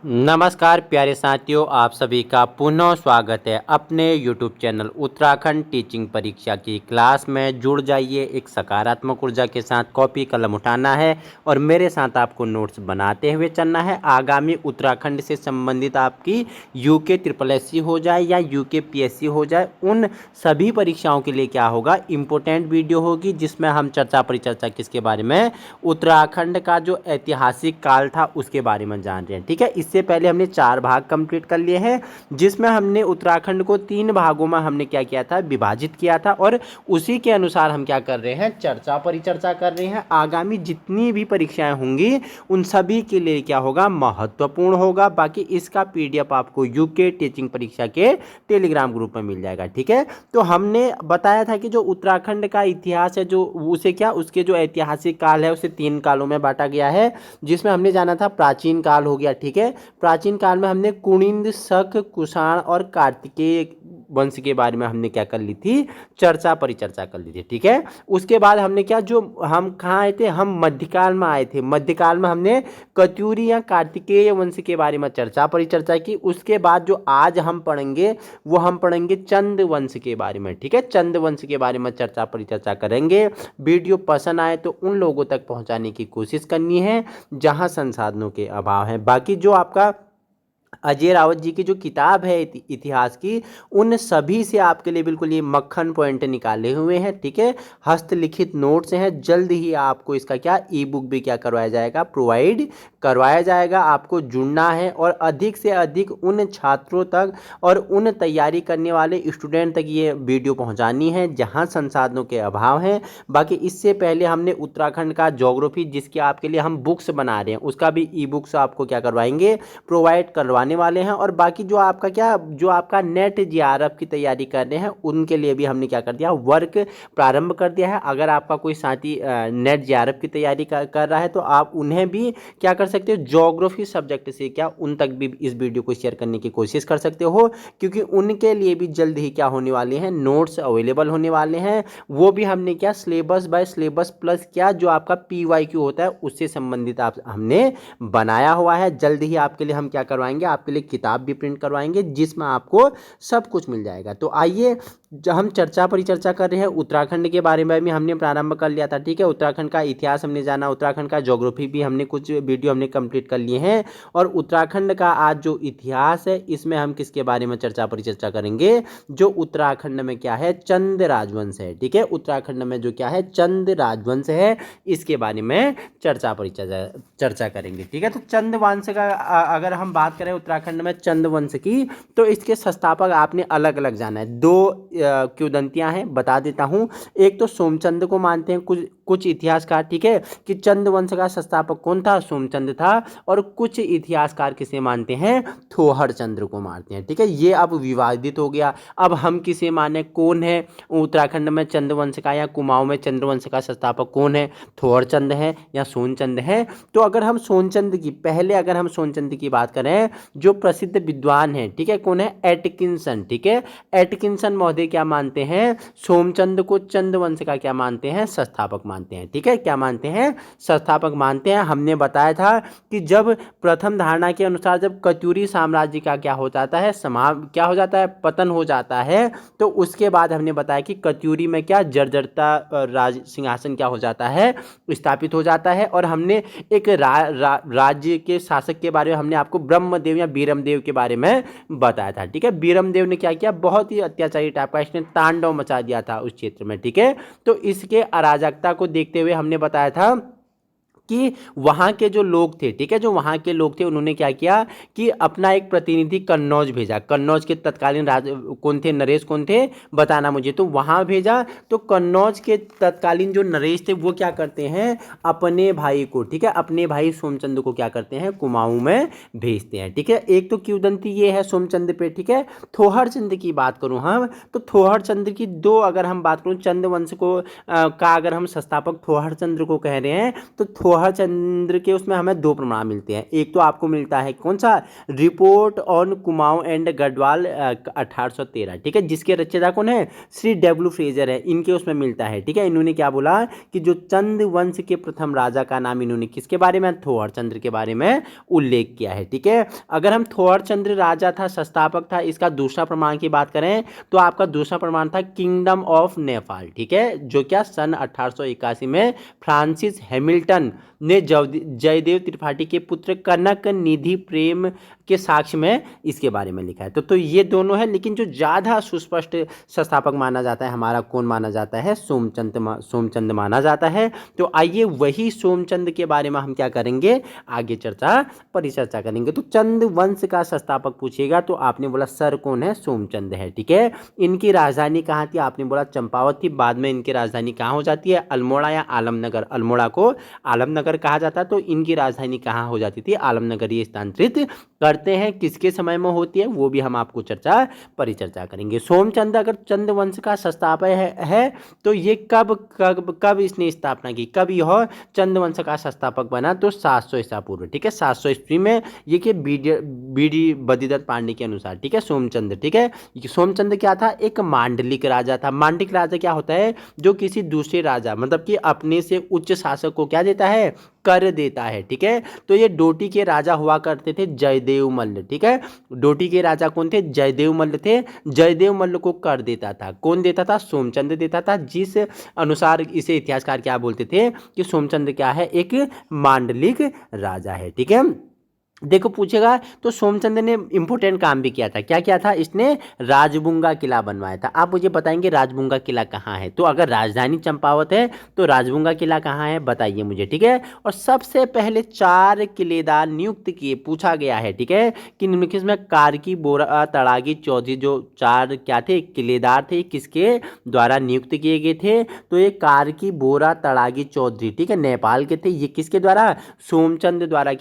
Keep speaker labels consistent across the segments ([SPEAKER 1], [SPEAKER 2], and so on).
[SPEAKER 1] नमस्कार प्यारे साथियों, आप सभी का पुनः स्वागत है अपने YouTube चैनल उत्तराखंड टीचिंग परीक्षा की क्लास में। जुड़ जाइए, एक सकारात्मक ऊर्जा के साथ कॉपी कलम उठाना है और मेरे साथ आपको नोट्स बनाते हुए चलना है। आगामी उत्तराखंड से संबंधित आपकी यूके SSSC हो जाए या यूके PSC हो जाए, उन सभी परीक्षाओं के लिए क्या होगा, इम्पोर्टेंट वीडियो होगी जिसमें हम चर्चा परिचर्चा किसके बारे में, उत्तराखंड का जो ऐतिहासिक काल था उसके बारे में जान रहे हैं। ठीक है, इससे पहले हमने 4 भाग कंप्लीट कर लिए हैं जिसमें हमने उत्तराखंड को 3 भागों में हमने क्या किया था, विभाजित किया था और उसी के अनुसार हम क्या कर रहे हैं, चर्चा परिचर्चा कर रहे हैं। आगामी जितनी भी परीक्षाएं होंगी उन सभी के लिए क्या होगा, महत्वपूर्ण होगा। बाकी इसका PDF आपको यूके टीचिंग परीक्षा के टेलीग्राम ग्रुप में मिल जाएगा। ठीक है, तो हमने बताया था कि जो उत्तराखंड का इतिहास है, जो उसे क्या, उसके जो ऐतिहासिक काल है उसे 3 कालों में बांटा गया है, जिसमें हमने जाना था प्राचीन काल हो गया। ठीक है, प्राचीन काल में हमने कुनिंद, शक, कुषाण और कार्तिकेय वंश के बारे में हमने क्या कर ली थी, चर्चा परिचर्चा कर ली थी। ठीक है, उसके बाद हमने क्या, जो हम कहाँ आए थे, हम मध्यकाल में आए थे। मध्यकाल में हमने कत्यूरी या कार्तिकेय वंश के बारे में चर्चा परिचर्चा की। उसके बाद जो आज हम पढ़ेंगे वो हम पढ़ेंगे चंद वंश के बारे में। ठीक है, चंद वंश के बारे में चर्चा परिचर्चा करेंगे। वीडियो पसंद आए तो उन लोगों तक पहुंचाने की कोशिश करनी है जहां संसाधनों के अभाव है। बाकी जो आपका अजय रावत जी की जो किताब है इतिहास की, उन सभी से आपके लिए बिल्कुल ये मक्खन पॉइंट निकाले हुए हैं। ठीक है, हस्तलिखित नोट्स हैं। जल्द ही आपको इसका क्या, ई बुक भी क्या करवाया जाएगा, प्रोवाइड करवाया जाएगा। आपको जुड़ना है और अधिक से अधिक उन छात्रों तक और उन तैयारी करने वाले स्टूडेंट तक ये वीडियो पहुंचानी है जहां संसाधनों के अभाव हैं। बाकी इससे पहले हमने उत्तराखंड का ज्योग्राफी, जिसके आपके लिए हम बुक्स बना रहे हैं, उसका भी ई बुक्स आपको क्या करवाएंगे, प्रोवाइड करवाने वाले हैं। और बाकी जो आपका क्या, जो आपका नेट JRF की तैयारी कर रहे हैं उनके लिए भी हमने क्या कर दिया, वर्क प्रारंभ कर दिया है। अगर आपका कोई साथी नेट JRF की तैयारी कर रहा है तो आप उन्हें भी क्या कर सकते हो, ज्योग्राफी सब्जेक्ट से क्या, उन तक भी इस वीडियो को शेयर करने की कोशिश कर सकते हो, क्योंकि उनके लिए भी जल्द ही क्या होने वाले हैं, नोट्स अवेलेबल होने वाले हैं। वो भी हमने क्या, सिलेबस बाय सिलेबस प्लस क्या, जो आपका PYQ होता है उससे संबंधित आप हमने बनाया हुआ है। जल्द ही आपके लिए हम क्या करवाएंगे, आपके लिए किताब भी प्रिंट करवाएंगे जिसमें आपको सब कुछ मिल जाएगा। तो आइए, जब हम चर्चा परिचर्चा कर रहे हैं उत्तराखंड के बारे में भी हमने प्रारंभ कर लिया था। ठीक है, उत्तराखंड का इतिहास हमने जाना, उत्तराखंड का ज्योग्राफी भी हमने कुछ वीडियो हमने कंप्लीट कर लिए हैं। और उत्तराखंड का आज जो इतिहास है इसमें हम किसके बारे में चर्चा परिचर्चा करेंगे, जो उत्तराखंड में क्या है, चंद राजवंश है। ठीक है, उत्तराखंड में जो क्या है, चंद राजवंश है, इसके बारे में चर्चा परिचर्चा चर्चा करेंगे। ठीक है, तो चंद वंश का अगर हम बात करें उत्तराखंड में चंद वंश की, तो इसके संस्थापक आपने अलग अलग जाना है। 2 किंवदंतियां हैं, बता देता हूं। एक तो सोमचंद को मानते हैं कुछ इतिहासकार। ठीक है, कि चंद वंश का संस्थापक कौन था, सोमचंद था। और कुछ इतिहासकार किसे मानते हैं, थोहर चंद्र को मानते हैं। ठीक है, ये अब विवादित हो गया। अब हम किसे माने, कौन है उत्तराखंड में चंद वंश का या कुमाऊं में चंद्र वंश का संस्थापक कौन है, थोहर चंद है या सोनचंद है। तो अगर हम सोनचंद की, पहले अगर हम सोनचंद की बात करें, जो प्रसिद्ध विद्वान है, ठीक है, कौन है, एटकिंसन। ठीक है, एटकिंसन महोदय क्या मानते हैं, सोमचंद को चंद वंश का क्या मानते हैं, संस्थापक मानते हैं। ठीक है, क्या मानते हैं, संस्थापक मानते हैं। हमने बताया था कि जब प्रथम धारणा के अनुसार जब कत्यूरी साम्राज्य का क्या हो जाता है, क्या हो जाता है, पतन हो जाता है, तो उसके बाद हमने बताया कि कत्यूरी में क्या, जर्जरता राज सिंहासन क्या हो जाता है, स्थापित हो जाता है। और हमने एक राज्य के शासक के बारे में हमने आपको ब्रह्मदेव या बीरमदेव के बारे में बताया था। ठीक है, बीरमदेव ने क्या किया, बहुत ही अत्याचारी टाइप का, इसने तांडव मचा दिया था उस क्षेत्र में। ठीक है, तो इसके अराजकता को देखते हुए हमने बताया था कि वहाँ के जो लोग थे, ठीक है, जो वहाँ के लोग थे उन्होंने क्या किया कि अपना एक प्रतिनिधि कन्नौज भेजा। कन्नौज के तत्कालीन कौन थे, नरेश कौन थे, बताना मुझे। तो वहाँ भेजा, तो कन्नौज के तत्कालीन जो नरेश थे वो क्या करते हैं, अपने भाई को, ठीक है, अपने भाई सोमचंद को क्या करते हैं, कुमाऊं में भेजते हैं। ठीक है, एक तो किंवदंती ये है सोमचंद पे। ठीक है, थोहर चंद की बात करूँ हम, तो थोहर चंद की 2 अगर हम बात करूँ, चंद वंश को का अगर हम संस्थापक थोहर चंद्र को कह रहे हैं, तो थोहर जवाहर चंद्र के उसमें हमें 2 प्रमाण मिलते हैं। एक तो आपको मिलता है कौन सा, report on Kumaon and Garhwal 1813, ठीक है, जिसके रचयिता कौन है, श्री डब्ल्यू फ्रेजर है, इनके उसमें मिलता है, ठीक है। इन्होंने क्या बोला कि जो चंद वंश के प्रथम राजा का नाम इन्होंने किसके बारे में, थोहर चंद्र के बारे में उल्लेख किया है, ठीक है। अगर हम थोहर चंद्र राजा था, संस्थापक था, इसका दूसरा प्रमाण की बात करें तो आपका दूसरा प्रमाण था किंगडम ऑफ नेपाल, ठीक है, जो क्या सन 1881 में फ्रांसिस हैमिल्टन ने जयदेव त्रिपाठी के पुत्र कनक निधि प्रेम के साक्ष्य में इसके बारे में लिखा है। तो ये दोनों है, लेकिन जो ज़्यादा सुस्पष्ट संस्थापक माना जाता है हमारा कौन माना जाता है, सोमचंद माना जाता है। तो आइए वही सोमचंद के बारे में हम क्या करेंगे, आगे परिचर्चा करेंगे। तो चंद वंश का संस्थापक पूछेगा तो आपने बोला सर कौन है, सोमचंद है, ठीक है। इनकी राजधानी कहाँ थी, आपने बोला चंपावत थी, बाद में इनकी राजधानी कहाँ हो जाती है, अल्मोड़ा या आलमनगर, अल्मोड़ा को आलमनगर कहा जाता है, तो इनकी राजधानी कहाँ हो जाती थी, आलमनगर ये स्थानांतरित करते हैं। किसके समय में होती है वो भी हम आपको परिचर्चा करेंगे। सोमचंद अगर चंद वंश का संस्थापक है तो ये कब इसने स्थापना की, कब यह चंद वंश का संस्थापक बना, तो 700 ईसा पूर्व, ठीक है, 700 ईस्वी में, ये कि बीडी बद्रीदत्त पांडे के अनुसार, ठीक है, सोमचंद, ठीक है। सोमचंद क्या था, एक मांडलिक राजा था। मांडलिक राजा क्या होता है, जो किसी दूसरे राजा मतलब कि अपने से उच्च शासक को क्या देता है, कर देता है, ठीक है। तो ये डोटी के राजा हुआ करते थे, जयदेव मल्ल, ठीक है। डोटी के राजा कौन थे, जयदेव मल्ल थे। जयदेव मल्ल को कर देता था, कौन देता था, सोमचंद देता था, जिस अनुसार इसे इतिहासकार क्या बोलते थे कि सोमचंद क्या है, एक मांडलिक राजा है, ठीक है। देखो पूछेगा तो सोमचंद ने इंपॉर्टेंट काम भी किया था, क्या किया था, इसने राजबुंगा किला बनवाया था। आप मुझे बताएंगे राजबुंगा किला कहाँ है, तो अगर राजधानी चंपावत है तो राजबुंगा किला कहाँ है बताइए मुझे, ठीक है। और सबसे पहले 4 किलेदार नियुक्त किए, पूछा गया है, ठीक है, कि निम्नलिखित में कार्की, बोरा, तड़ागी, चौधरी, जो 4 क्या थे, किलेदार थे, किसके द्वारा नियुक्त किए गए थे, तो ये कार्की, बोरा, तड़ागी, चौधरी, ठीक है, नेपाल के थे। ये किसके द्वारा, सोमचंद द्वारा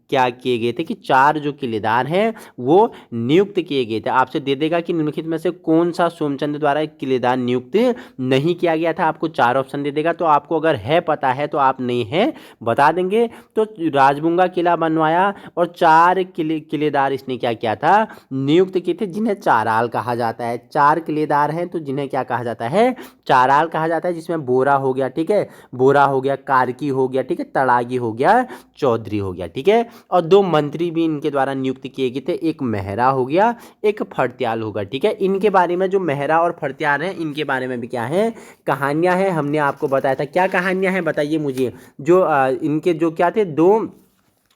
[SPEAKER 1] क्या किए गए थे कि 4 जो किलेदार हैं वो नियुक्त किए गए थे। आपसे दे देगा कि निम्नलिखित में से कौन सा सोमचंद द्वारा किलेदार नियुक्त नहीं किया गया था, आपको 4 ऑप्शन दे देगा। तो आपको अगर है पता है तो आप नहीं है बता देंगे। तो राजबुंगा किला बनवाया और 4 किलेदार इसने क्या किया था, नियुक्त किए थे, जिन्हें चाराल कहा जाता है। 4 किलेदार हैं तो जिन्हें क्या कहा जाता है, चाराल कहा जाता है, जिसमें बोरा हो गया, ठीक है, बोरा हो गया, कार्की हो गया, ठीक है, तड़ागी हो गया, चौधरी हो गया, ठीक है। और 2 मंत्री भी इनके द्वारा नियुक्त किए गए थे, एक मेहरा हो गया, एक फर्त्याल होगा, ठीक है। इनके बारे में जो मेहरा और फर्त्याल हैं इनके बारे में भी क्या है, कहानियां हैं, हमने आपको बताया था। क्या कहानियां हैं बताइए मुझे, जो इनके जो क्या थे, 2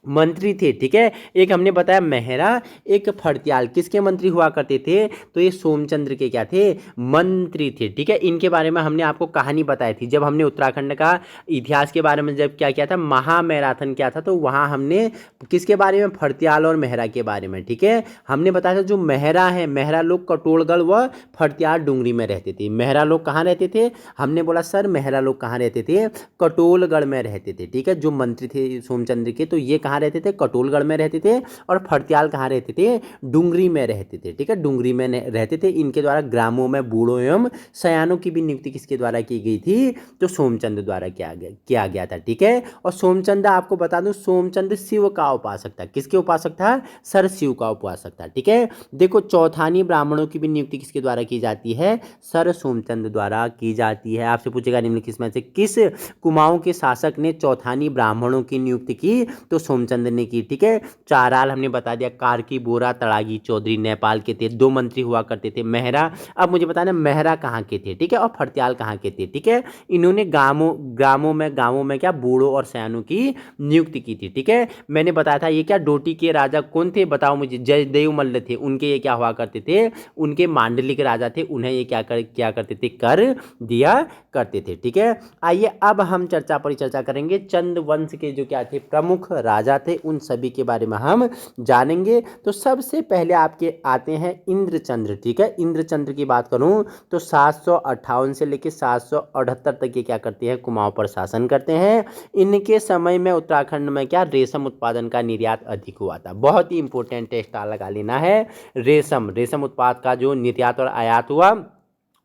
[SPEAKER 1] मंत्री थे, ठीक है, एक हमने बताया मेहरा, एक फर्त्याल, किसके मंत्री हुआ करते थे, तो ये सोमचंद्र के क्या थे, मंत्री थे, ठीक है। इनके बारे में हमने आपको कहानी बताई थी जब हमने उत्तराखंड का इतिहास के बारे में जब क्या किया था, महामैराथन क्या था, तो वहाँ हमने किसके बारे में, फर्त्याल और मेहरा के बारे में, ठीक है, हमने बताया था। जो मेहरा है, मेहरा लोग कटोलगढ़ व फर्त्याल डूंगरी में रहते थे। मेहरा लोग कहाँ रहते थे, हमने बोला सर मेहरा लोग कहाँ रहते थे, कटोलगढ़ में रहते थे, ठीक है। जो मंत्री थे सोमचंद्र के, तो ये कहाँ रहते थे, कटोलगढ़ में रहते थे। और फर्त्याल कहाँ रहते थे, डूंगरी में रहते थे, ठीक है, डूंगरी में रहते थे। इनके द्वारा ग्रामों में बूढ़ों एवं सयानों की भी नियुक्ति किसके द्वारा की गई थी, तो सोमचंद द्वारा किया गया था, ठीक है। और सोमचंद आपको बता दूं, सोमचंद शिव का उपासक था। किसके उपासक था, सर शिव का उपासक था, ठीक है। देखो चौथानी ब्राह्मणों की भी नियुक्ति किसके द्वारा की जाती है, सर सोमचंद द्वारा की जाती है। आपसे पूछेगा निम्नलिखित में से किस कुमाऊं के शासक ने चौथानी ब्राह्मणों की नियुक्ति की, तो सोमचंद ने की, ठीक है। चाराल हमने बता दिया, कार्की, बोरा, तड़ागी, चौधरी नेपाल के थे। 2 मंत्री हुआ करते थे, मेहरा, अब मुझे बताना मेहरा कहाँ के थे, ठीक है, और फर्त्याल कहाँ के थे, ठीक है। इन्होंने गांवों में क्या बूढ़ों और सयानों की नियुक्ति की थी, ठीक है। मैंने बताया था ये क्या, डोटी के राजा कौन थे बताओ मुझे, जयदेव मल्ल थे। उनके ये क्या हुआ करते थे, उनके मांडलिक राजा थे, उन्हें ये क्या करते थे, कर दिया करते थे, ठीक है। आइए अब हम परिचर्चा करेंगे चंद वंश के जो क्या थे, प्रमुख राजा थे, उन सभी के बारे में हम जानेंगे। तो सबसे पहले आपके आते हैं इंद्रचंद्र, ठीक है। इंद्रचंद्र की बात करूं तो 758 से लेकर 778 तक ये क्या करते हैं, कुमाऊं पर शासन करते हैं। इनके समय में उत्तराखंड में क्या, रेशम उत्पादन का निर्यात अधिक हुआ था। बहुत ही इंपॉर्टेंट टेस्ट लगा लेना है, रेशम उत्पाद का जो निर्यात और आयात हुआ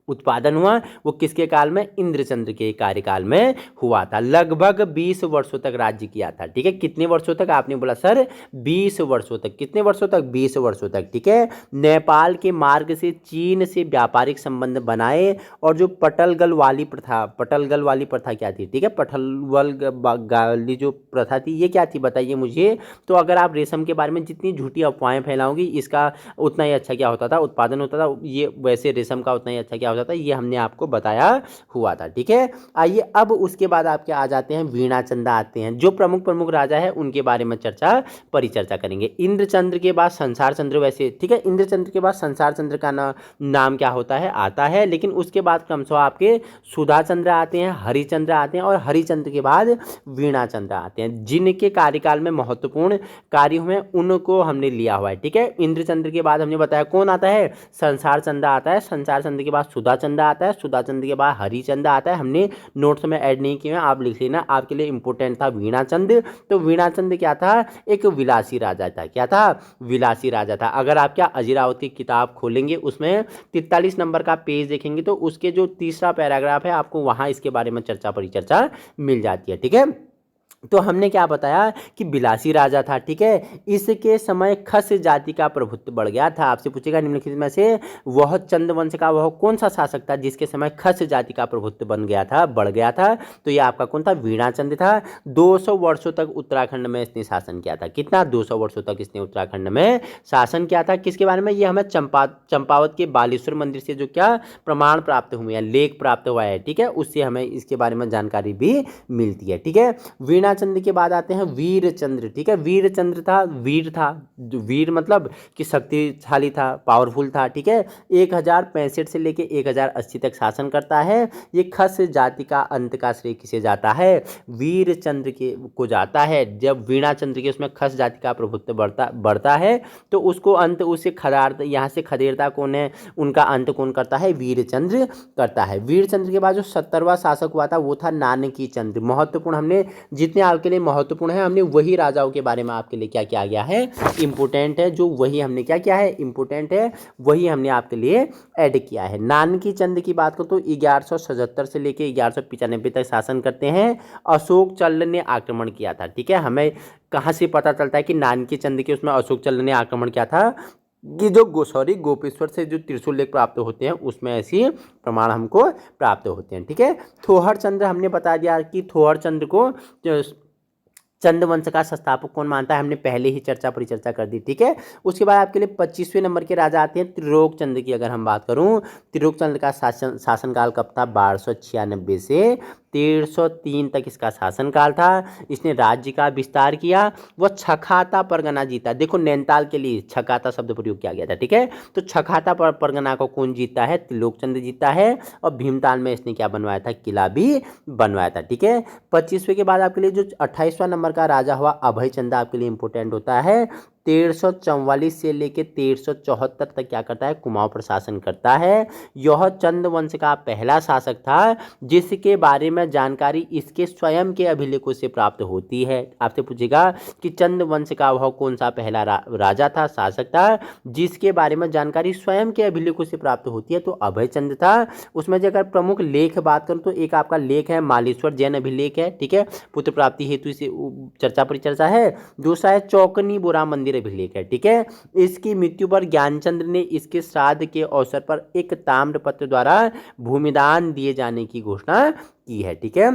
[SPEAKER 1] उत्पादन हुआ वो किसके काल में, इंद्रचंद्र के कार्यकाल में हुआ था। लगभग 20 वर्षों तक राज्य किया था। ठीक है, कितने वर्षों तक आपने बोला सर, 20 वर्षों तक। कितने वर्षों तक, 20 वर्षों तक। ठीक है, नेपाल के मार्ग से चीन से व्यापारिक संबंध बनाए और जो पटलगल वाली प्रथा क्या थी, ठीक है, वाली जो प्रथा थी ये क्या थी बताइए मुझे। तो अगर आप रेशम के बारे में जितनी झूठी अफवाहें फैलाओगी इसका उतना ही अच्छा क्या होता था, उत्पादन होता था। ये वैसे रेशम का उतना ही अच्छा क्या होता था, ये हमने आपको बताया हुआ था। ठीक है, आइए अब उसके बाद आपके आ जाते हैं वीणाचंदा आते हैं। जो प्रमुख राजा है उनके बारे में परिचर्चा करेंगे। इंद्रचंद्र के बाद संसार चंद्र, वैसे ठीक है, इंद्रचंद्र के बाद संसार चंद्र का नाम क्या होता है, आता है। लेकिन उसके बाद क्रमशः आपके सुधा चंद्र आते हैं, हरिचंद्र आते हैं और हरिचंद्र के बाद वीणाचंद्र आते हैं। जिनके कार्यकाल में महत्वपूर्ण कार्य हुए उनको हमने लिया हुआ है। ठीक है, इंद्रचंद्र के बाद हमने बताया कौन आता है, संसार चंद्र आता है। संसार चंद्र के बाद सुधा चंद्र आता है। सुधा चंद्र के बाद हरिचंद्र आता है। हमने नोट्स में ऐड नहीं किए हैं, आप लिख लेना, आपके लिए इंपॉर्टेंट था वीणाचंद्र। तो वीणाचंद्र क्या था, एक विलासी राजा था। क्या था, विलासी राजा था। अगर आप क्या अजीरावत की किताब खोलेंगे उसमें 43 नंबर का पेज देखेंगे तो उसके जो तीसरा पैराग्राफ है आपको वहां इसके बारे में परिचर्चा मिल जाती है। ठीक है, तो हमने क्या बताया कि बिलासी राजा था। ठीक है, इसके समय खस जाति का प्रभुत्व बढ़ गया था। आपसे पूछेगा निम्नलिखित में से वह चंद्रवंश का वह कौन सा शासक था जिसके समय खस जाति का प्रभुत्व बन गया था, बढ़ गया था। तो ये आपका कौन था, वीणाचंद्र था। 200 वर्षों तक उत्तराखंड में इसने शासन किया था। कितना, 200 वर्षों तक इसने उत्तराखंड में शासन किया था। किसके बारे में, ये हमें चंपावत के बालेश्वर मंदिर से जो क्या प्रमाण प्राप्त हुए हैं, लेख प्राप्त हुआ है। ठीक है, उससे हमें इसके बारे में जानकारी भी मिलती है। ठीक है, वीणाचंद्र के बाद आते हैं वीरचंद्र। ठीक है, वीरचंद्र था, वीर मतलब कि शक्तिशाली था, पावरफुल था। ठीक है, 1065 से लेके 1080 तक शासन करता है। ये खस जाति का अंत का श्रेय किसे जाता है, वीरचंद्र के को जाता है। जब वीणाचंद्र के उसमें खस जाति का प्रभुत्व बढ़ता है तो उसको अंत उसे खदारता, यहाँ से खदेड़ता कौन है, उनका अंत कौन करता है, वीरचंद्र करता है। वीरचंद्र के बाद जो 70वां शासक हुआ था वो था नानकी चंद्र। महत्वपूर्ण, हमने जितने आपके लिए महत्वपूर्ण है हमने वही राजाओं के बारे में आपके लिए क्या किया गया है, इंपोर्टेंट है, जो वही हमने क्या किया है, इंपोर्टेंट है, वही हमने आपके लिए ऐड किया है। नानकी चंद की बात करो तो 1177 से लेके 1195 तक शासन करते हैं। अशोक चल्ल ने आक्रमण किया था। ठीक है, हमें कहाँ से पता चलता है कि नानकी चंद के उसमें अशोक चल्ल ने आक्रमण किया था, कि जो गोपेश्वर से जो त्रिशूल लेख प्राप्त होते हैं उसमें ऐसी प्रमाण हमको प्राप्त होते हैं। ठीक है, थोहर चंद्र हमने बता दिया कि थोहर चंद्र को चंद्रवंश का संस्थापक कौन मानता है, हमने पहले ही परिचर्चा कर दी। ठीक है, उसके बाद आपके लिए 25वें नंबर के राजा आते हैं त्रिलोक चंद्र की। अगर हम बात करूं, त्रिलोक चंद्र का शासनकाल कब था, 1296 से 1303 तक इसका शासनकाल था। इसने राज्य का विस्तार किया। वह छखाता परगना जीता। देखो नैनीताल के लिए छखाता शब्द प्रयोग किया गया था। ठीक है, तो छखाता परगना को कौन जीता है, त्रिलोक चंद्र जीता है। और भीमताल में इसने क्या बनवाया था, किला भी बनवाया था। ठीक है, 25वें के बाद आपके लिए जो 28वां नंबर का राजा हुआ अभय चंदा आपके लिए इंपोर्टेंट होता है। 1344 से लेके 1374 तक क्या करता है, कुमाऊं पर शासन करता है। यह चंद वंश का पहला शासक था जिसके बारे में जानकारी इसके स्वयं के अभिलेखों से प्राप्त होती है। आपसे पूछेगा कि चंद वंश का वह कौन सा पहला राजा था, शासक था, जिसके बारे में जानकारी स्वयं के अभिलेखों से प्राप्त होती है, तो अभय चंद था। उसमें जो अगर प्रमुख लेख बात करूं तो एक आपका लेख है मालेश्वर जैन अभिलेख है। ठीक है, पुत्र प्राप्ति हेतु इसे परिचर्चा है। दूसरा है चौकनी बुरा मंदिर अभिलेख है। ठीक है, इसकी मृत्यु पर ज्ञानचंद्र ने इसके श्राद्ध के अवसर पर एक ताम्रपत्र द्वारा भूमिदान दिए जाने की घोषणा की है। ठीक है,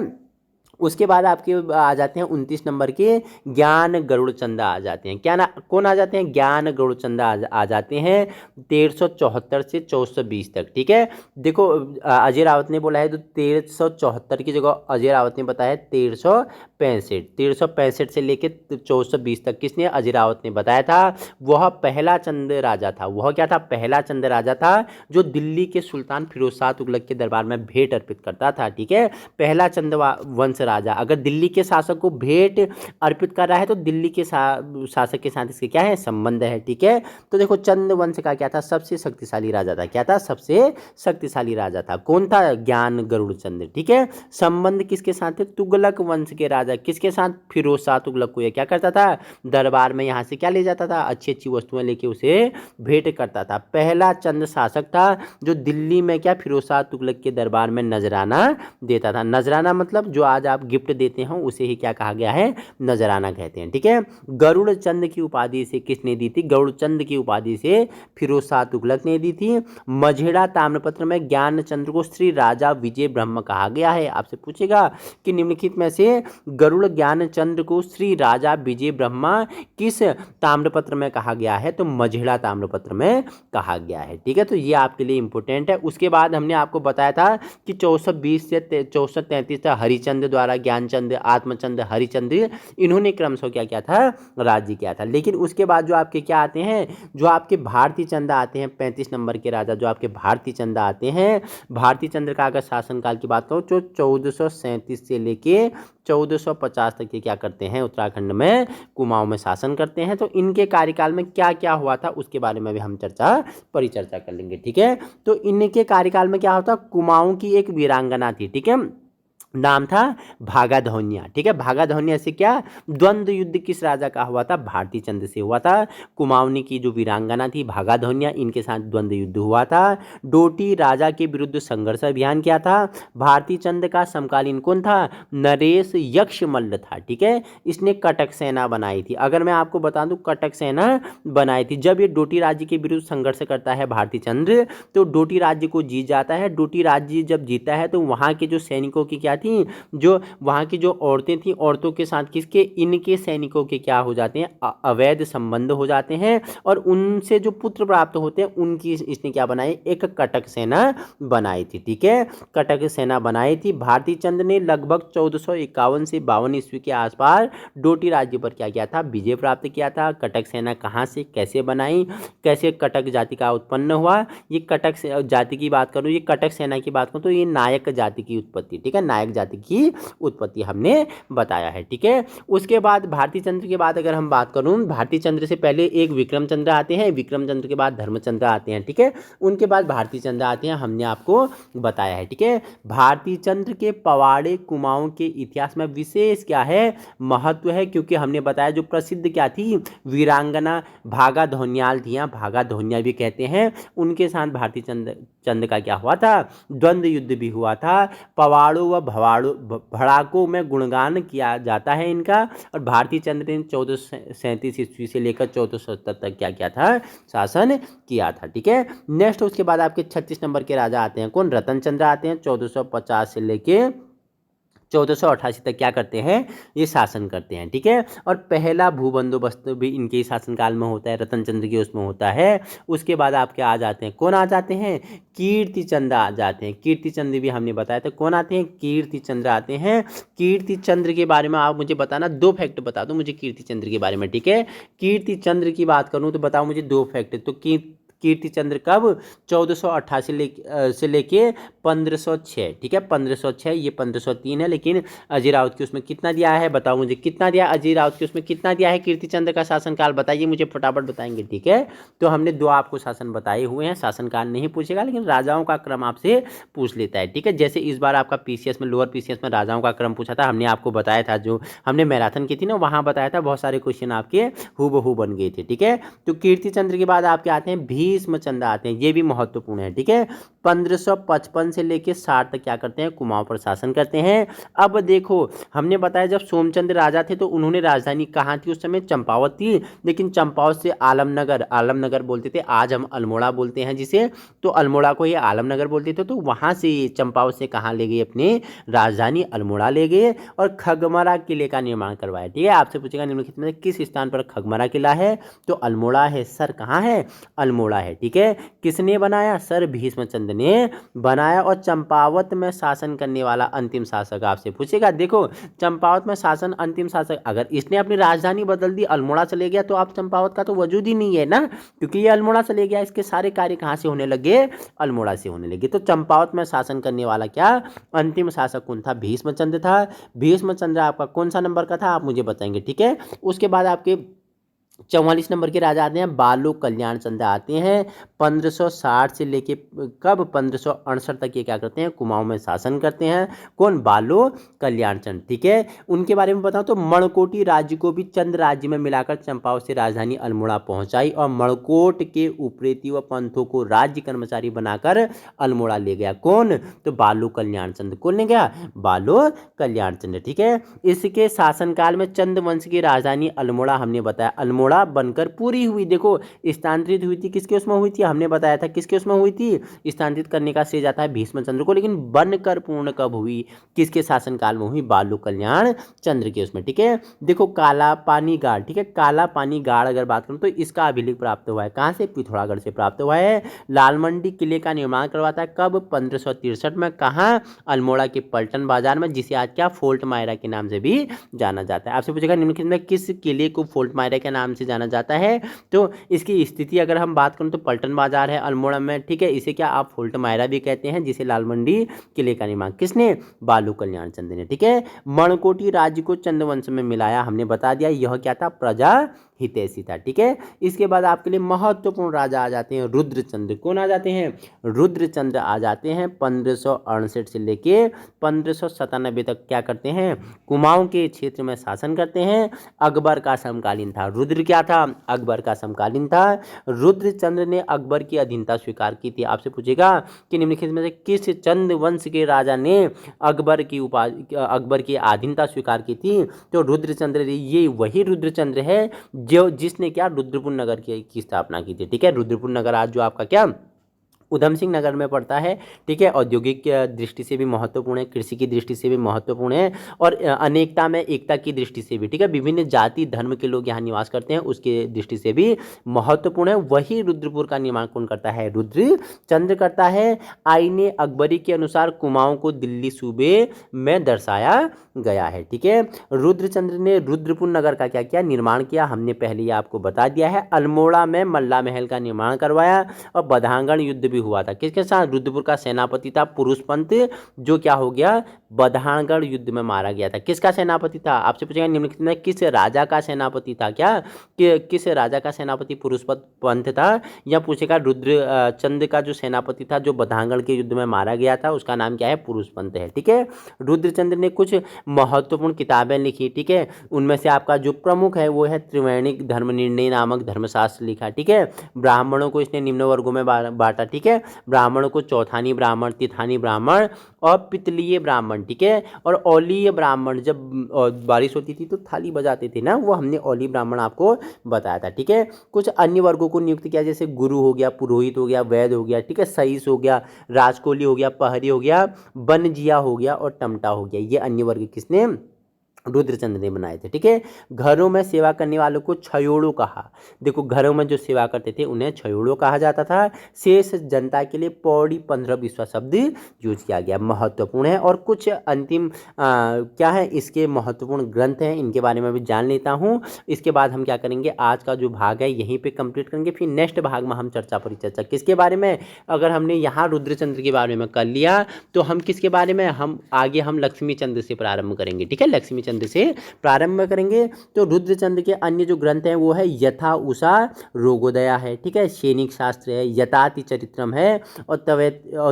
[SPEAKER 1] उसके बाद आपके आ जाते हैं 29 नंबर के ज्ञान गरुड़चंदा आ जाते हैं। क्या ना कौन आ जाते हैं, ज्ञान गरुड़चंदा आ जाते हैं 1374 से 1420 तक। ठीक है, देखो अजय रावत ने बोला है तो 1374 की जगह अजय रावत ने बताया 1365 से लेकर 1420 तक किसने, अजय रावत ने बताया था। वह पहला चंद राजा था। वह क्या था, पहला चंद राजा था जो दिल्ली के सुल्तान फिरोज शाह तुगलक के दरबार में भेंट अर्पित करता था। ठीक है, पहला चंद वंश राजा, अगर दिल्ली के शासक को भेंट अर्पित कर रहा है तो दिल्ली के शासक के साथ इसके क्या है, संबंध है। ठीक है, तो देखो चंद वंश का क्या था, सबसे शक्तिशाली राजा था। क्या था, सबसे शक्तिशाली राजा था। कौन था, ज्ञान गरुड़ चंद। ठीक है, संबंध किसके साथ थे, तुगलक वंश के राजा किसके साथ, फिरोज शाह तुगलक को यह क्या करता था, दरबार में यहाँ से क्या ले जाता था, अच्छी अच्छी वस्तुएं लेके उसे भेंट करता था। पहला चंद शासक था जो दिल्ली में क्या, फिरोज शाह तुगलक के दरबार में नजराना देता था। नजराना मतलब जो आज आप गिफ्ट देते हो उसे ही क्या कहा गया है, नजराना कहते हैं। ठीक है, गरुड़ चंद की उपाधि से किसने दी थी, गरुड़ चंद की उपाधि से फिरोज शाह तुगलक ने दी थी। मझेड़ा ताम्रपत्र में ज्ञान चंद्र को श्री राजा विजय ब्रह्म कहा गया है। आपसे पूछेगा कि निम्नलिखित में से गरुड़ ज्ञान चंद्र को श्री राजा विजय ब्रह्मा किस ताम्रपत्र में कहा गया है, तो मझेड़ा ताम्रपत्र में कहा गया है। ठीक है, तो ये आपके लिए इंपॉर्टेंट है। उसके बाद हमने आपको बताया था कि 1420 से 1433 तक हरिचंद द्वारा ज्ञानचंद, आत्मचंद, हरिचंद इन्होंने क्रमशः क्या किया था, राज्य किया था। लेकिन उसके बाद जो आपके क्या आते हैं, जो आपके भारती चंद आते हैं, 35 नंबर के राजा जो आपके भारती चंद आते हैं, भारती चंद्र का अगर शासनकाल की बात करो तो 1437 से लेके 1450 तक ये क्या करते हैं, उत्तराखंड में कुमाऊं में शासन करते हैं। तो इनके कार्यकाल में क्या क्या हुआ था उसके बारे में भी हम परिचर्चा कर लेंगे। ठीक है, तो इनके कार्यकाल में क्या होता, कुमाऊं की एक वीरांगना थी। ठीक है, नाम था भागाधौन्या। ठीक है, भागाधौन्या से क्या, द्वंद्व युद्ध किस राजा का हुआ था, भारती चंद्र से हुआ था। कुमाऊनी की जो वीरांगना थी भागाधौन्या, इनके साथ द्वंद्व युद्ध हुआ था। डोटी राजा के विरुद्ध संघर्ष अभियान किया था। भारती चंद्र का समकालीन कौन था, नरेश यक्षमल्ल था। ठीक है, इसने कटक सेना बनाई थी। अगर मैं आपको बता दूं, कटक सेना बनाई थी। जब ये डोटी राज्य के विरुद्ध संघर्ष करता है भारती चंद्र, तो डोटी राज्य को जीत जाता है। डोटी राज्य जब जीता है तो वहाँ के जो सैनिकों की क्या थी, जो वहाँ की जो औरतें थी, औरतों के साथ किसके, इनके सैनिकों के क्या हो जाते हैं, अवैध संबंध हो जाते हैं और उनसे जो पुत्र प्राप्त होते हैं उनकी इसने क्या बनाई, एक कटक सेना बनाई थी। ठीक है, कटक सेना बनाई थी। भारती चंद्र ने लगभग 1451 से 52 ईस्वी के आसपास डोटी राज्य पर क्या किया था, विजय प्राप्त किया था। कटक सेना कहाँ से कैसे बनाई, कैसे कटक जाति का उत्पन्न हुआ, ये कटक जाति की बात करूँ, ये कटक सेना की बात करूँ तो ये नायक जाति की उत्पत्ति। ठीक है, नायक जाति की उत्पत्ति हमने बताया है। ठीक है, उसके बाद भारती चंद्र के बाद अगर हम बात करूं, भारती चंद्र से पहले एक विक्रम चंद्र आते हैं, विक्रम चंद्र के बाद धर्मचंद्र आते हैं। ठीक है, उनके बाद भारती चंद्र आते हैं, हमने आपको बताया है। ठीक है, भारती चंद्र के पवाड़े कुमाऊं के इतिहास में विशेष क्या है, महत्व है, क्योंकि हमने बताया जो प्रसिद्ध क्या थी, वीरांगना भागाधौन्याल थी, भागाधौन्या भी कहते हैं, उनके साथ भारती चंद्र का क्या हुआ था, द्वंद्व युद्ध भी हुआ था। पवाड़ों व भड़ाकों में गुणगान किया जाता है इनका। और भारती चंद्र ने 1437 ईस्वी से लेकर 1470 तक क्या किया था, शासन किया था। ठीक है, नेक्स्ट उसके बाद आपके 36 नंबर के राजा आते हैं, कौन, रतन चंद्र आते हैं। 1450 से लेके 1488 तक क्या करते हैं, ये शासन करते हैं। ठीक है, और पहला भू बंदोबस्त भी इनके ही शासनकाल में होता है, रतन चंद्र के उसमें होता है। उसके बाद आपके आ जाते हैं, कौन आ जाते हैं, कीर्ति चंद्र आ जाते हैं। कीर्ति चंद्र भी हमने बताया था, कौन आते हैं, कीर्ति चंद्र आते हैं। कीर्ति चंद्र के बारे में आप मुझे बताना, 2 फैक्ट बता दो मुझे कीर्ति चंद्र के बारे में। ठीक है, कीर्ति चंद्र की बात करूँ तो बताओ मुझे 2 फैक्ट। तो कीर्ति चंद्र कब, 1488 से लेके 1506। ठीक है, 1506, ये 1503 है, लेकिन अजय राउत की उसमें कितना दिया है, बताओ मुझे कितना दिया, अजय राउत की उसमें कितना दिया है कीर्ति चंद्र का शासनकाल, बताइए मुझे फटाफट बताएंगे। ठीक है, तो हमने 2 आपको शासन बताए हुए हैं, शासनकाल नहीं पूछेगा लेकिन राजाओं का क्रम आपसे पूछ लेता है। ठीक है, जैसे इस बार आपका पीसीएस में, लोअर पीसीएस में राजाओं का क्रम पूछा था, हमने आपको बताया था, जो हमने मैराथन की थी ना, वहाँ बताया था, बहुत सारे क्वेश्चन आपके हूबहू बन गए थे। ठीक है, तो कीर्ति चंद्र के बाद आपके आते हैं भीष्मचंद्र आते हैं, ये भी महत्वपूर्ण है। ठीक है, 1555 से लेके 60 तक क्या करते हैं, कुमाऊं पर शासन करते हैं। अब देखो, हमने बताया जब सोमचंद्र राजा थे तो उन्होंने राजधानी कहाँ थी उस समय, चंपावत थी, लेकिन चंपावत से आलमनगर बोलते थे, आज हम अल्मोड़ा बोलते हैं जिसे, तो अल्मोड़ा को ये आलमनगर बोलते थे। तो वहाँ से चंपावत से कहाँ ले गए, अपने राजधानी अल्मोड़ा ले गए और खगमरा किले का निर्माण करवाया। ठीक है, आपसे पूछेगा निम्नलिखित में किस स्थान पर खगमरा किला है, तो अल्मोड़ा है। सर कहाँ है, अल्मोड़ा है। ठीक है, किसने बनाया? सर भीष्मचंद्र ने बनाया। और चंपावत में शासन करने वाला अंतिम शासक आपसे पूछेगा। देखो चंपावत में शासन अंतिम शासक, अगर इसने अपनी राजधानी बदल दी, अल्मोड़ा चले गया, तो आप चंपावत का तो वजूद ही नहीं है ना, क्योंकि ये अल्मोड़ा चले गया। इसके सारे कार्य कहाँ से होने लगे? अल्मोड़ा से होने लगे। तो चंपावत में शासन करने वाला क्या अंतिम शासक कौन था? भीष्मचंद्र था। भीष्मचंद्र आपका कौन सा नंबर का था आप मुझे बताएंगे। ठीक है, उसके बाद आपके 44 नंबर के राजा आते हैं बालो कल्याण चंद्र आते हैं। 1560 से लेके कब 1568 तक ये क्या करते हैं? कुमाऊं में शासन करते हैं। कौन? बालो कल्याण चंद्र। ठीक है, उनके बारे में बताऊं तो मणकोटी राज्य को भी चंद राज्य में मिलाकर चंपावत से राजधानी अल्मोड़ा पहुंचाई और मणकोट के उपरेती व पंथों को राज्य कर्मचारी बनाकर अल्मोड़ा ले गया। कौन? तो बालो कल्याण चंद्र। कौन ले गया? बालो कल्याण चंद्र। ठीक है, इसके शासनकाल में चंद वंश की राजधानी अल्मोड़ा हमने बताया अल्मोड़ा बनकर पूरी हुई। देखो स्थानांतरित हुई थी, किसके उसमें हुई थी? हमने बताया था किसके उसमें हुई थी? स्थानांतरित करने का श्रेय जाता है भीष्मचंद्र को, लेकिन बनकर पूर्ण कब हुई? किसके शासनकाल में हुई? बालो कल्याण चंद्र के उसमें। ठीक है, देखो काला पानी गाड़, ठीक है, काला पानी गाड़ अगर बात करूं तो इसका अभिलेख प्राप्त हुआ है कहां से? पिथौरागढ़ से प्राप्त हुआ है। लालमंडी किले का निर्माण करवाता है कब? 1563 में। कहां? अल्मोड़ा के पलटन बाजार में, जिसे आज क्या फोर्ट मायरा के नाम से भी जाना जाता है। आपसे पूछेगा निम्नलिखित में किस किले को फोर्ट मायरा के नाम से जाना जाता है? तो इसकी स्थिति अगर हम बात करें तो पलटन बाजार है अल्मोड़ा में। ठीक है, इसे क्या आप फोर्ट मायरा भी कहते हैं, जिसे लालमंडी किले का निर्माण किसने? बालो कल्याण चंद्र ने। ठीक है, मणकोटी राज्य को चंद्रवंश में मिलाया, हमने बता दिया यह क्या था? प्रजा हितैषी था। ठीक है, इसके बाद आपके लिए महत्वपूर्ण राजा आ जाते हैं रुद्रचंद्र। कौन आ जाते हैं? रुद्रचंद्र आ जाते हैं। 1568 से लेके 1597 तक क्या करते हैं? कुमाऊं के क्षेत्र में शासन करते हैं। अकबर का समकालीन था। रुद्र क्या था? अकबर का समकालीन था। रुद्रचंद्र ने अकबर की अधीनता स्वीकार की थी। आपसे पूछेगा कि निम्नलिखित में से किस चंद वंश के राजा ने अकबर की अधीनता स्वीकार की थी? तो रुद्रचंद्र, ये वही रुद्रचंद्र है जो जिसने क्या रुद्रपुर नगर की स्थापना की थी। ठीक है, रुद्रपुर नगर आज जो आपका क्या उधम सिंह नगर में पड़ता है। ठीक है, औद्योगिक दृष्टि से भी महत्वपूर्ण है, कृषि की दृष्टि से भी महत्वपूर्ण है और अनेकता में एकता की दृष्टि से भी। ठीक है, विभिन्न जाति धर्म के लोग यहाँ निवास करते हैं, उसके दृष्टि से भी महत्वपूर्ण है। वही रुद्रपुर का निर्माण कौन करता है? रुद्रचंद्र करता है। आईने अकबरी के अनुसार कुमाऊं को दिल्ली सूबे में दर्शाया गया है। ठीक है, रुद्रचंद्र ने रुद्रपुर नगर का क्या किया? निर्माण किया। हमने पहले ही आपको बता दिया है। अल्मोड़ा में मल्ला महल का निर्माण करवाया और बधांगण युद्ध भी हुआ था। किसके साथ? रुद्रपुर का सेनापति था पुरुषपंत, जो क्या हो गया? बधांगण युद्ध में मारा गया था। किसका सेनापति था? आपसे पूछेगा निम्नलिखित में किस राजा का सेनापति था? क्या किस राजा का सेनापति पुरुषपंत था? या पूछेगा रुद्र चंद्र का जो सेनापति था जो बधांगण के युद्ध में मारा गया था, उसका नाम क्या है? पुरुषपंत है। ठीक है, रुद्रचंद्र ने कुछ महत्वपूर्ण किताबें लिखी। ठीक है, उनमें से आपका जो प्रमुख है वो है त्रिवेणिक धर्मनिर्णय नामक धर्मशास्त्र लिखा। ठीक है, ब्राह्मणों को इसने निम्न वर्गों में बांटा। ठीक है, ब्राह्मणों को चौथानी ब्राह्मण, तिथानी ब्राह्मण और पितलीय ब्राह्मण। ठीक है, और औलीय ब्राह्मण, जब बारिश होती थी तो थाली बजाते थे ना, वो हमने औली ब्राह्मण आपको बताया था। ठीक है, कुछ अन्य वर्गों को नियुक्त किया, जैसे गुरु हो गया, पुरोहित हो गया, वैद्य हो गया, ठीक है, सईस हो गया, राजकोली हो गया, पहरी हो गया, बनजिया हो गया और टमटा हो गया। ये अन्य वर्ग किसने? रुद्रचंद्र ने बनाए थे। ठीक है, घरों में सेवा करने वालों को छयोड़ो कहा। देखो घरों में जो सेवा करते थे उन्हें छयोड़ो कहा जाता था। शेष जनता के लिए पौड़ी 15 शब्द यूज किया गया, महत्वपूर्ण है। और कुछ अंतिम क्या है इसके महत्वपूर्ण ग्रंथ हैं, इनके बारे में भी जान लेता हूँ। इसके बाद हम क्या करेंगे, आज का जो भाग है यहीं पे कंप्लीट करेंगे। फिर नेक्स्ट भाग में हम परिचर्चा किसके बारे में? अगर हमने यहाँ रुद्रचंद्र के बारे में कर लिया तो हम किसके बारे में, हम आगे हम लक्ष्मी चंद्र से प्रारंभ करेंगे। ठीक है, लक्ष्मी चंद्र से प्रारंभ करेंगे। तो रुद्रचंद्र के अन्य जो ग्रंथ हैं वो है यथा उषा रोगोदया है। ठीक है, सैनिक शास्त्र है, यताति चरित्रम है और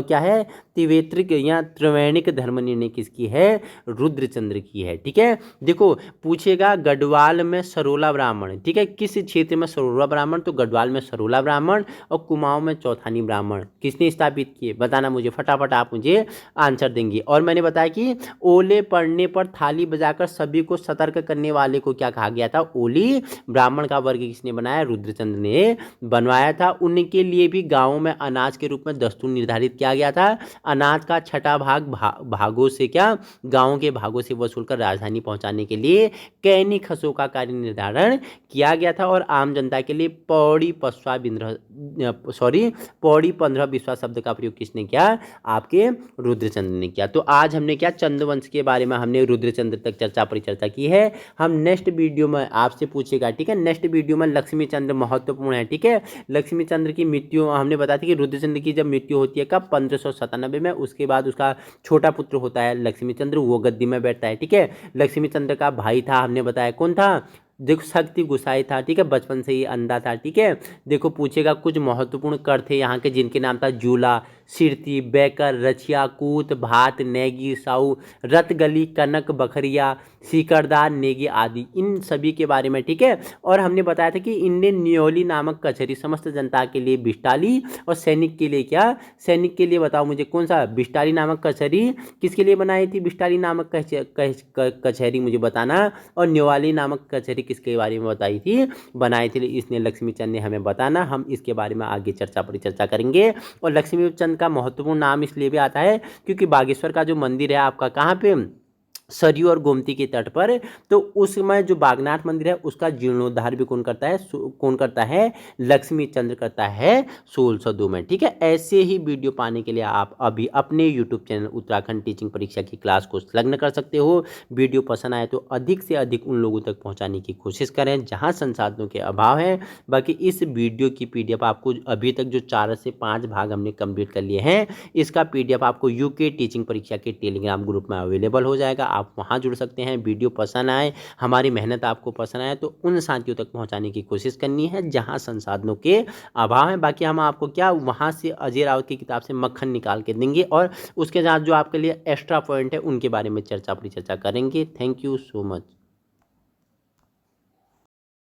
[SPEAKER 1] क्या है, तिवेत्रिक या त्रिवेणिक धर्म निर्णय किसकी है? रुद्रचंद्र की है। ठीक है, देखो पूछेगा गढ़वाल में सरोला ब्राह्मण। ठीक है, किस क्षेत्र में सरोला ब्राह्मण? तो गढ़वाल में सरोला ब्राह्मण और कुमाऊं में चौथानी ब्राह्मण किसने स्थापित किए? बताना मुझे फटाफट, आप मुझे आंसर देंगे। और मैंने बताया कि ओले पड़ने पर थाली बजाकर सभी को सतर्क करने वाले को क्या कहा गया था? ओली। ब्राह्मण का वर्ग किसने बनाया? रुद्रचंद्र ने बनवाया था। उनके लिए भी गाँवों में अनाज के रूप में दस्तूर निर्धारित किया गया था। अनाज का छठा भाग भागों से क्या, गाँव के भागों से वसूलकर राजधानी पहुंचाने के लिए कैनी खसों का कार्य निर्धारण किया गया था। और आम जनता के लिए पौड़ी 15 विश्वास शब्द का प्रयोग किसने किया? आपके रुद्रचंद्र ने किया। तो आज हमने क्या, चंद्रवंश के बारे में हमने रुद्रचंद्र तक चर्चा परिचर्चा की है। हम नेक्स्ट वीडियो में आपसे पूछेगा, ठीक है, नेक्स्ट वीडियो में लक्ष्मी चंद्र महत्वपूर्ण है, ठीक है। लक्ष्मी चंद्र की मृत्यु हमने बताया था कि रुद्रचंद्र की जब मृत्यु होती है कब? 1597 में। उसके बाद उसका छोटा पुत्र होता है लक्ष्मी चंद्र, वो गद्दी में बैठता है, ठीक है। लक्ष्मी चंद्र का भाई था, हमने बताया कौन था? देखो शक्ति गुसाई था, ठीक है, बचपन से ही अंधा था, ठीक है। देखो पूछेगा कुछ महत्वपूर्ण कर थे यहाँ के, जिनके नाम था जूला, सिरती, बैकर, रछिया, कूत, भात, नेगी, साऊ, रतगली, कनक, बखरिया, सीकरदार, नेगी आदि, इन सभी के बारे में, ठीक है। और हमने बताया था कि इनने न्योली नामक कचहरी समस्त जनता के लिए बिस्टाली, और सैनिक के लिए क्या? सैनिक के लिए बताओ मुझे कौन सा? बिस्टाली नामक कचहरी किसके लिए बनाई थी? बिस्टाली नामक कचहरी मुझे बताना। और न्योवाली नामक कचहरी किसके बारे में बताई थी? बनाई थी इसने लक्ष्मी चंद ने, हमें बताना। हम इसके बारे में आगे चर्चा परिचर्चा करेंगे। और लक्ष्मी चंद का महत्वपूर्ण नाम इसलिए भी आता है क्योंकि बागेश्वर का जो मंदिर है आपका कहाँ पे? सरयू और गोमती के तट पर। तो उसमें जो बागनाथ मंदिर है उसका जीर्णोद्धार भी कौन करता है? कौन करता है? लक्ष्मी चंद्र करता है 1602 में, ठीक है। ऐसे ही वीडियो पाने के लिए आप अभी अपने यूट्यूब चैनल उत्तराखंड टीचिंग परीक्षा की क्लास को संलग्न कर सकते हो। वीडियो पसंद आए तो अधिक से अधिक उन लोगों तक पहुंचाने की कोशिश करें जहां संसाधनों के अभाव है। बाकी इस वीडियो की PDF आपको अभी तक जो 4 से 5 भाग हमने कंप्लीट कर लिए हैं, इसका PDF आपको यूके टीचिंग परीक्षा के टेलीग्राम ग्रुप में अवेलेबल हो जाएगा। आप वहां जुड़ सकते हैं। वीडियो पसंद आए, हमारी मेहनत आपको पसंद आए तो उन साथियों तक पहुंचाने की कोशिश करनी है जहां संसाधनों के अभाव है। बाकी हम आपको क्या वहां से अजय रावत की किताब से मक्खन निकाल के देंगे और उसके साथ जो आपके लिए एक्स्ट्रा पॉइंट है उनके बारे में चर्चा परिचर्चा करेंगे। Thank you so much.